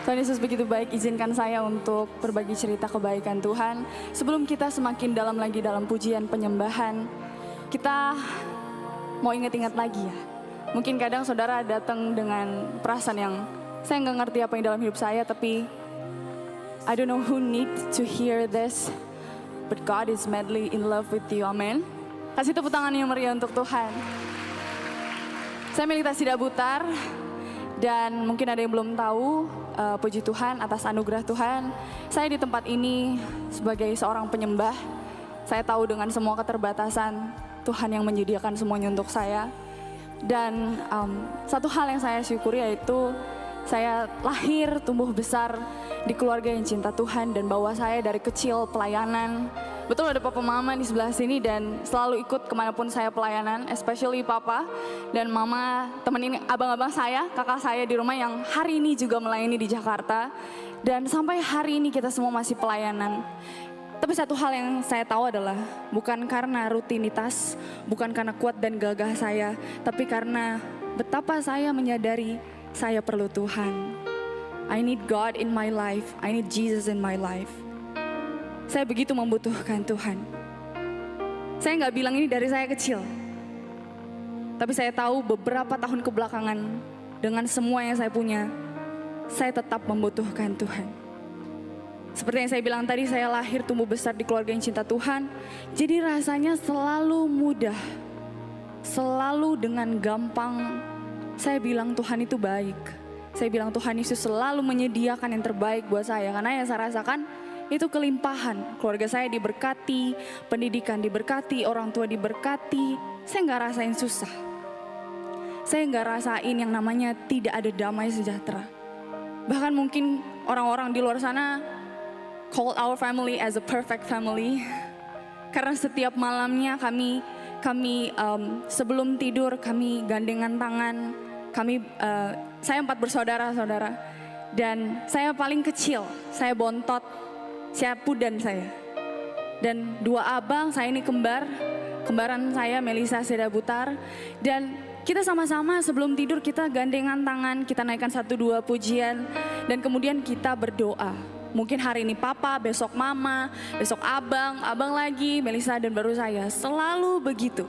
Tuhan Yesus begitu baik, izinkan saya untuk berbagi cerita kebaikan Tuhan. Sebelum kita semakin dalam lagi dalam pujian penyembahan, kita mau ingat-ingat lagi ya. Mungkin kadang saudara datang dengan perasaan yang saya nggak ngerti apa yang dalam hidup saya, tapi I don't know who need to hear this, but God is madly in love with you, amen. Kasih tepuk tangan yang meriah untuk Tuhan. Saya Melita Sidabutar, dan mungkin ada yang belum tahu, puji Tuhan atas anugerah Tuhan. Saya di tempat ini sebagai seorang penyembah. Saya tahu dengan semua keterbatasan, Tuhan yang menyediakan semuanya untuk saya. Dan satu hal yang saya syukuri yaitu saya lahir, tumbuh besar di keluarga yang cinta Tuhan dan bawa saya dari kecil pelayanan. Betul ada papa mama di sebelah sini dan selalu ikut kemanapun saya pelayanan, especially papa dan mama temenin abang-abang saya, kakak saya di rumah yang hari ini juga melayani di Jakarta. Dan sampai hari ini kita semua masih pelayanan. Tapi satu hal yang saya tahu adalah bukan karena rutinitas, bukan karena kuat dan gagah saya, tapi karena betapa saya menyadari saya perlu Tuhan. I need God in my life, I need Jesus in my life. Saya begitu membutuhkan Tuhan. Saya nggak bilang ini dari saya kecil. Tapi saya tahu beberapa tahun kebelakangan dengan semua yang saya punya, saya tetap membutuhkan Tuhan. Seperti yang saya bilang tadi, saya lahir tumbuh besar di keluarga yang cinta Tuhan. Jadi rasanya selalu mudah. Selalu dengan gampang saya bilang Tuhan itu baik. Saya bilang Tuhan Yesus selalu menyediakan yang terbaik buat saya. Karena yang saya rasakan itu kelimpahan. Keluarga saya diberkati, pendidikan diberkati, orang tua diberkati. Saya nggak rasain susah. Saya nggak rasain yang namanya tidak ada damai sejahtera. Bahkan mungkin orang-orang di luar sana call our family as a perfect family. Karena setiap malamnya kami sebelum tidur kami gandengan tangan. Saya 4 bersaudara, saudara. Dan saya paling kecil, saya bontot. Saya pudan saya. Dan 2 abang, saya ini kembaran saya Melisa Sidabutar. Dan kita sama-sama sebelum tidur kita gandengan tangan, kita naikkan 1-2 pujian. Dan kemudian kita berdoa. Mungkin hari ini papa, besok mama, besok abang lagi, Melisa dan baru saya. Selalu begitu.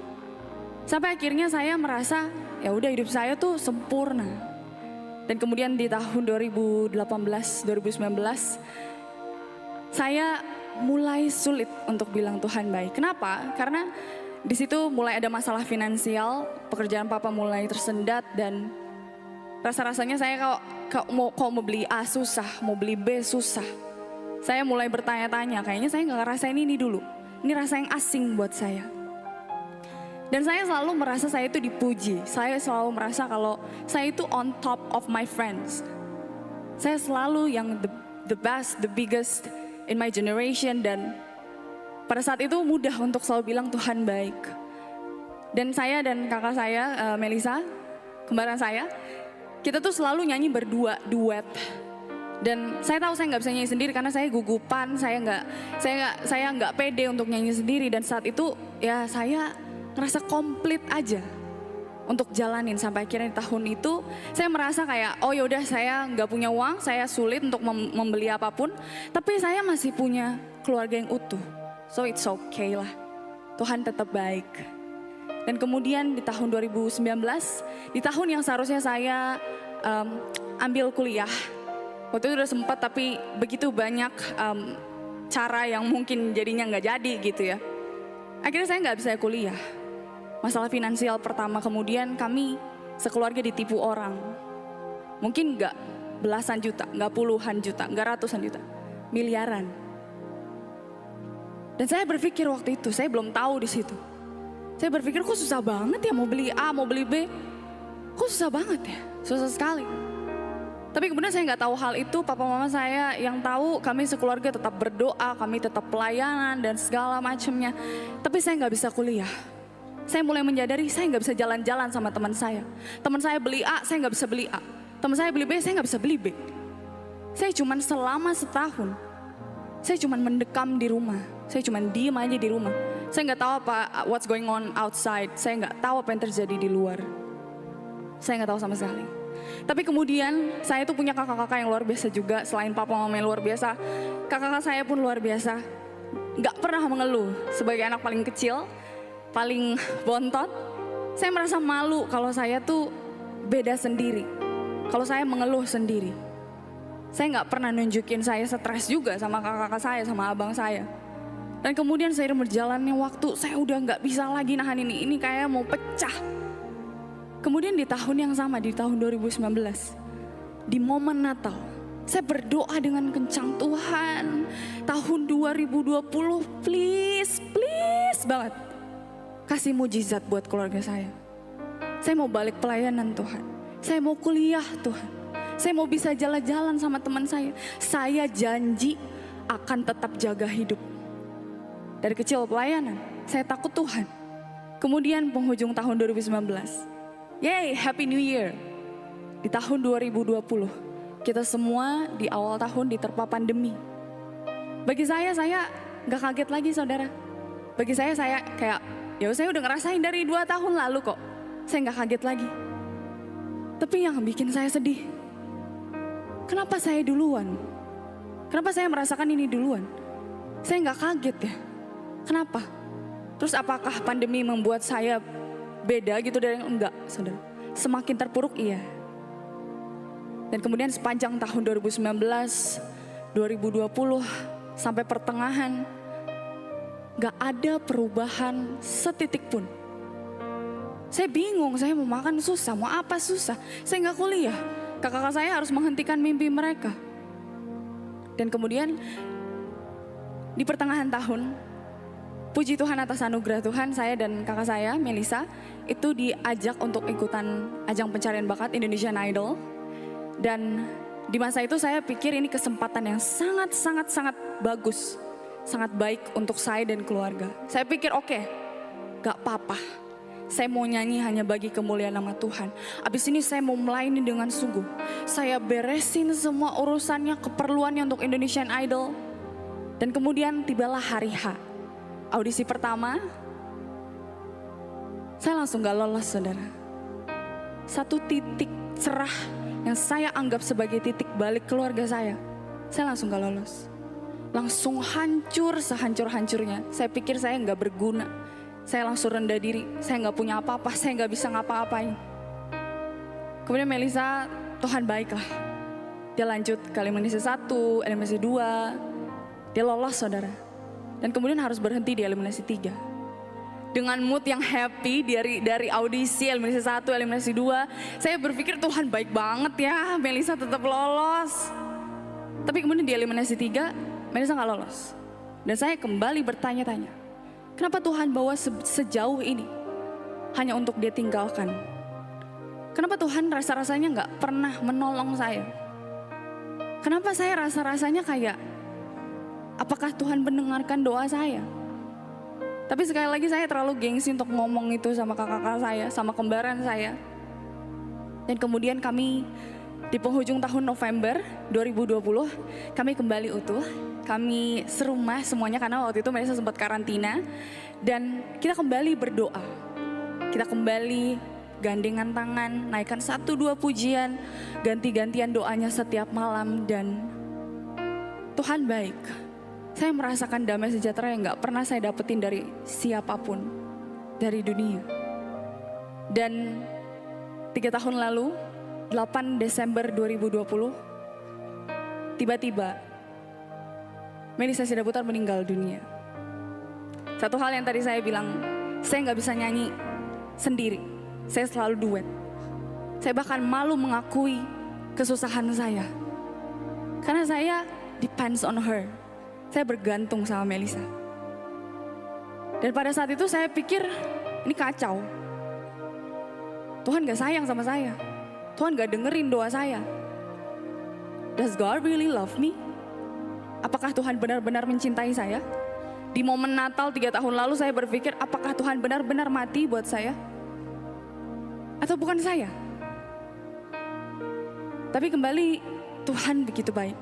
Sampai akhirnya saya merasa ya udah hidup saya tuh sempurna. Dan kemudian di tahun 2018, 2019, saya mulai sulit untuk bilang Tuhan baik. Kenapa? Karena di situ mulai ada masalah finansial, pekerjaan papa mulai tersendat dan rasa-rasanya saya kalau mau beli A susah, mau beli B susah. Saya mulai bertanya-tanya, kayaknya saya nggak ngerasain ini dulu. Ini rasa yang asing buat saya. Dan saya selalu merasa saya itu dipuji. Saya selalu merasa kalau saya itu on top of my friends. Saya selalu yang the best, the biggest in my generation, dan pada saat itu mudah untuk selalu bilang Tuhan baik. Dan saya dan kakak saya, Melisa, kembaran saya, kita tuh selalu nyanyi berdua, duet. Dan saya tahu saya nggak bisa nyanyi sendiri karena saya gugupan, saya nggak pede untuk nyanyi sendiri. Dan saat itu ya saya ngerasa komplit aja untuk jalanin sampai akhirnya di tahun itu saya merasa kayak oh yaudah saya nggak punya uang, saya sulit untuk membeli apapun, tapi saya masih punya keluarga yang utuh, so it's okay lah, Tuhan tetap baik. Dan kemudian di tahun 2019, di tahun yang seharusnya saya ambil kuliah, waktu itu udah sempat tapi begitu banyak cara yang mungkin jadinya nggak jadi gitu ya, akhirnya saya nggak bisa kuliah. Masalah finansial pertama, kemudian kami sekeluarga ditipu orang. Mungkin nggak belasan juta, nggak puluhan juta, nggak ratusan juta, miliaran. Dan saya berpikir waktu itu, saya belum tahu di situ. Saya berpikir kok susah banget ya mau beli A, mau beli B. Kok susah banget ya, susah sekali. Tapi kemudian saya nggak tahu hal itu, papa mama saya yang tahu, kami sekeluarga tetap berdoa, kami tetap pelayanan dan segala macamnya. Tapi saya nggak bisa kuliah. Saya mulai menyadari saya nggak bisa jalan-jalan sama teman saya. Teman saya beli A, saya nggak bisa beli A. Teman saya beli B, saya nggak bisa beli B. Saya cuman selama setahun, saya cuman mendekam di rumah. Saya cuman diem aja di rumah. Saya nggak tahu apa what's going on outside. Saya nggak tahu apa yang terjadi di luar. Saya nggak tahu sama sekali. Tapi kemudian saya tuh punya kakak-kakak yang luar biasa juga. Selain papa mama yang luar biasa, kakak-kakak saya pun luar biasa. Gak pernah mengeluh. Sebagai anak paling kecil, paling bontot, saya merasa malu kalau saya tuh beda sendiri. Kalau saya mengeluh sendiri. Saya gak pernah nunjukin saya stres juga sama kakak-kakak saya, sama abang saya. Dan kemudian seiring berjalannya waktu, saya udah gak bisa lagi nahan ini kayak mau pecah. Kemudian di tahun yang sama, di tahun 2019, di momen Natal, saya berdoa dengan kencang, Tuhan, tahun 2020 please banget, kasih mujizat buat keluarga saya. Saya mau balik pelayanan Tuhan, saya mau kuliah Tuhan, saya mau bisa jalan-jalan sama teman saya. Saya janji akan tetap jaga hidup. Dari kecil pelayanan, saya takut Tuhan. Kemudian penghujung tahun 2019, yay, Happy New Year. Di tahun 2020, kita semua di awal tahun diterpa pandemi. Bagi saya gak kaget lagi saudara. Bagi saya kayak, ya saya udah ngerasain dari 2 tahun lalu kok. Saya gak kaget lagi. Tapi yang bikin saya sedih, kenapa saya duluan? Kenapa saya merasakan ini duluan? Saya gak kaget ya. Kenapa? Terus apakah pandemi membuat saya beda gitu dari yang enggak, saudara? Semakin terpuruk, iya. Dan kemudian sepanjang tahun 2019, 2020 sampai pertengahan, gak ada perubahan setitik pun. Saya bingung, saya mau makan susah, mau apa susah. Saya gak kuliah, kakak-kakak saya harus menghentikan mimpi mereka. Dan kemudian di pertengahan tahun, puji Tuhan atas anugerah Tuhan, saya dan kakak saya, Melisa, itu diajak untuk ikutan ajang pencarian bakat Indonesian Idol. Dan di masa itu saya pikir ini kesempatan yang sangat bagus, sangat baik untuk saya dan keluarga. Saya pikir oke, gak apa-apa. Saya mau nyanyi hanya bagi kemuliaan nama Tuhan. Abis ini saya mau melayani dengan sungguh. Saya beresin semua urusannya, keperluannya untuk Indonesian Idol. Dan kemudian tibalah hari H. Audisi pertama, saya langsung gak lolos saudara. Satu titik cerah yang saya anggap sebagai titik balik keluarga saya langsung gak lolos. Langsung hancur sehancur-hancurnya. Saya pikir saya gak berguna. Saya langsung rendah diri, saya gak punya apa-apa, saya gak bisa ngapa-ngapain. Kemudian Melisa, Tuhan baiklah. Dia lanjut ke eliminasi 1, eliminasi 2, dia lolos saudara. Dan kemudian harus berhenti di eliminasi 3. Dengan mood yang happy dari audisi eliminasi 1, eliminasi 2. Saya berpikir Tuhan baik banget ya, Melisa tetap lolos. Tapi kemudian di eliminasi 3, Melisa gak lolos. Dan saya kembali bertanya-tanya, kenapa Tuhan bawa sejauh ini hanya untuk dia tinggalkan? Kenapa Tuhan rasa-rasanya gak pernah menolong saya? Kenapa saya rasa-rasanya kayak, apakah Tuhan mendengarkan doa saya? Tapi sekali lagi saya terlalu gengsi untuk ngomong itu sama kakak-kakak saya, sama kembaran saya. Dan kemudian kami di penghujung tahun November 2020, kami kembali utuh. Kami serumah semuanya karena waktu itu Melisa sempat karantina. Dan kita kembali berdoa. Kita kembali gandengan tangan, naikkan 1-2 pujian, ganti-gantian doanya setiap malam. Dan Tuhan baik. Saya merasakan damai sejahtera yang gak pernah saya dapetin dari siapapun, dari dunia. Dan 3 tahun lalu, 8 Desember 2020, tiba-tiba Melisa Sidaputar meninggal dunia. Satu hal yang tadi saya bilang, saya gak bisa nyanyi sendiri, saya selalu duet. Saya bahkan malu mengakui kesusahan saya, karena saya depends on her. Saya bergantung sama Melisa. Dan pada saat itu saya pikir ini kacau. Tuhan gak sayang sama saya. Tuhan gak dengerin doa saya. Does God really love me? Apakah Tuhan benar-benar mencintai saya? Di momen Natal 3 tahun lalu saya berpikir, apakah Tuhan benar-benar mati buat saya? Atau bukan saya? Tapi kembali Tuhan begitu baik.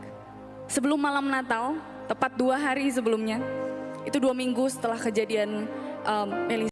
Sebelum malam Natal, tepat 2 hari sebelumnya, itu 2 minggu setelah kejadian Melisa.